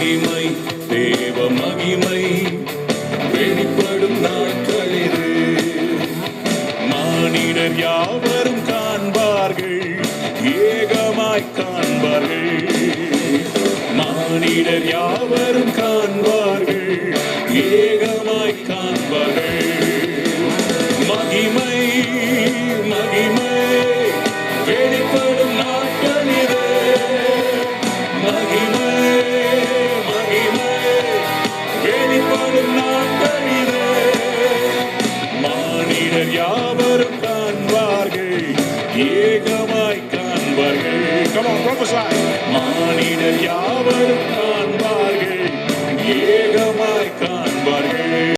மகிமை தேவ மகிமை வெளிப்படும் நாட்கள் இது. மானிடர் யாவரும் காண்பார்கள், ஏகமாய் காண்பார்கள். மானிடர் யாவரும் காண்பார்கள், ஏகமாய் காண்பார்கள். மகிமை மகிமை வெளிப்படும் நாட்கள் இது. மகிமை மகிமை வெளிப்படும் நாட்கள் இது. மானிடர் யாவரும் காண்பார்கள், ஏகமாய் காண்பார்கள். Come on, prophesy. மானிடர் யாவரும் காண்பார்கள், ஏகமாய் காண்பார்கள்.